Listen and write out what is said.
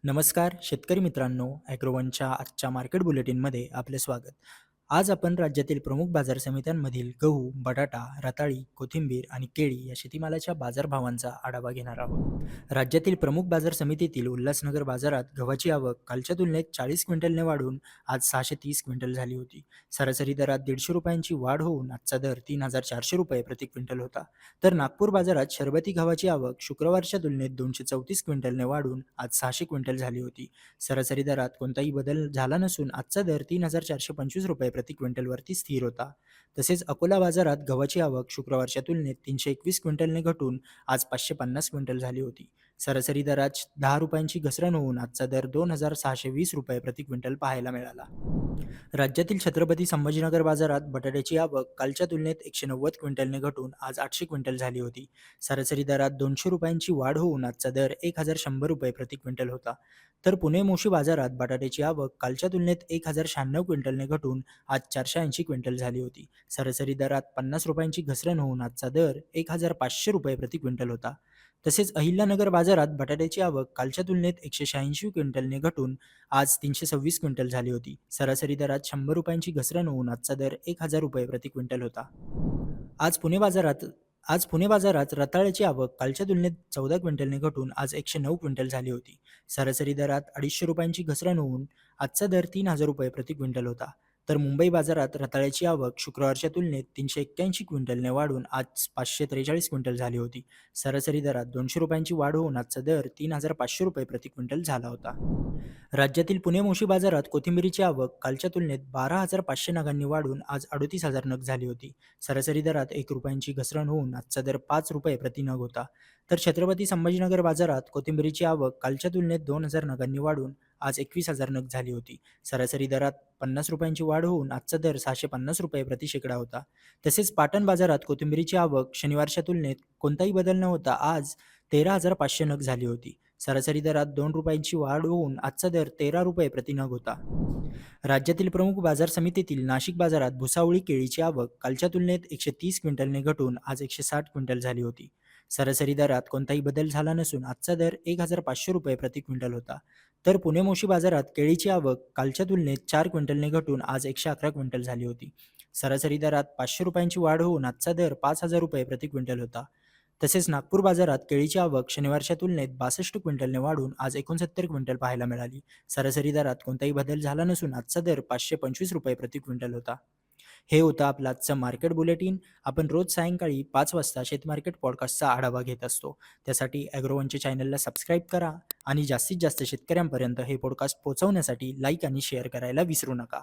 नमस्कार शेतकरी मित्रांनो, ॲग्रोवनच्या आजच्या मार्केट बुलेटिनमध्ये आपले स्वागत. आज आपण राज्यातील प्रमुख बाजार समित्यांमधील गहू, बटाटा, रताळी, कोथिंबीर आणि केळी या शेतीमालाच्या बाजारभावांचा आढावा घेणार आहोत. राज्यातील प्रमुख बाजार समितीतील उल्हासनगर बाजारात गव्हाची आवक कालच्या तुलनेत 40 क्विंटलने वाढून आज 630 क्विंटल झाली होती. सरासरी दरात ₹150ची वाढ होऊन आजचा दर ₹3,400 प्रति क्विंटल होता. तर नागपूर बाजारात शरबती गव्हाची आवक शुक्रवारच्या तुलनेत 234 क्विंटलने वाढून आज 600 क्विंटल झाली होती. सरासरी दरात कोणताही बदल झाला नसून आजचा दर ₹3,425 प्रति क्विंटलवरती स्थिर होता. तसेच अकोला बाजारात गव्हाची आवक शुक्रवारच्या तुलनेत 321 क्विंटलने घटून आज 550 क्विंटल झाली होती. सरासरी दरात ₹10ची घसरण होऊन आजचा दर ₹2,620 प्रति क्विंटल पाहायला मिळाला. राज्यातील छत्रपती संभाजीनगर बाजारात बटाट्याची आवक कालच्या तुलनेत 190 क्विंटलने घटून आज 800 क्विंटल झाली होती. सरासरी दरात ₹200ची वाढ होऊन आजचा दर ₹1,100 प्रति क्विंटल होता. तर पुणे मोशी बाजारात बटाट्याची आवक कालच्या तुलनेत 1,096 क्विंटलने घटून आज 480 क्विंटल झाली होती. सरासरी दरात ₹50ची घसरण होऊन आजचा दर ₹1,500 प्रति क्विंटल होता. तसेच अहिल्यानगर बाजारात बटाट्याची आवक कालच्या तुलनेत 186 क्विंटलने घटून आज 326 क्विंटल झाली होती. सरासरी दरात ₹100ची घसरण होऊन आजचा दर ₹1,000 प्रति क्विंटल होता. आज पुणे बाजारात आज पुणे बाजारात रताळ्याची आवक कालच्या तुलनेत 14 क्विंटलने घटून आज 109 क्विंटल झाली होती. सरासरी दरात ₹250ची घसरण होऊन आजचा दर ₹3,000 प्रति क्विंटल होता. तर मुंबई बाजारात रताळ्याची आवक शुक्रवारच्या तुलनेत 381 क्विंटलने वाढून आज 543 क्विंटल झाली होती. सरासरी दरात ₹200ची वाढ होऊन आजचा दर ₹3,500 प्रति क्विंटल झाला होता. राज्यातील पुणे मोशी बाजारात कोथिंबिरीची आवक कालच्या तुलनेत 12,500 नगांनी वाढून आज 38,000 नग झाली होती. सरासरी दरात ₹1ची घसरण होऊन आजचा दर ₹5 प्रति नग होता. तर छत्रपती संभाजीनगर बाजारात कोथिंबिरीची आवक कालच्या तुलनेत 2,000 नगांनी वाढून आज 21,000 नग झाली होती. सरासरी दरात ₹50ची वाढ होऊन आजचा दर ₹650 प्रति शेकडा होता. तसेच पाटण बाजारात कोथिंबिरीची आवक शनिवारच्या तुलनेत कोणताही बदल न होता आज 13,500 नग झाली होती. सरासरी दरात ₹2ची वाढ होऊन आजचा दर ₹13 प्रति नग होता. राज्यातील प्रमुख बाजार समितीतील नाशिक बाजारात भुसावळी केळीची आवक कालच्या तुलनेत 130 क्विंटलने घटून आज 160 क्विंटल झाली होती. सरासरी दरात कोणताही बदल झाला नसून आजचा दर ₹1,500 प्रति क्विंटल होता. तर पुणे मोशी बाजारात केळीची आवक कालच्या तुलनेत 4 क्विंटलने घटून आज 111 क्विंटल झाली होती. सरासरी दरात ₹500ची वाढ होऊन आजचा दर ₹5,000 प्रति क्विंटल होता. तसेच नागपूर बाजारात केळीची आवक शनिवारच्या तुलनेत 62 क्विंटलने वाढून आज 69 क्विंटल पाहायला मिळाली. सरासरी दरात कोणताही बदल झाला नसून आजचा दर ₹525 प्रति क्विंटल होता. हे होतं आपलं आजचं मार्केट बुलेटिन. आपण रोज सायंकाळी 5 वाजता शेतमार्केट पॉडकास्टचा आढावा घेत असतो. त्यासाठी ॲग्रोवनच्या चॅनलला सबस्क्राईब करा आणि जास्तीत जास्त शेतकऱ्यांपर्यंत हे पॉडकास्ट पोहोचवण्यासाठी लाईक आणि शेअर करायला विसरू नका.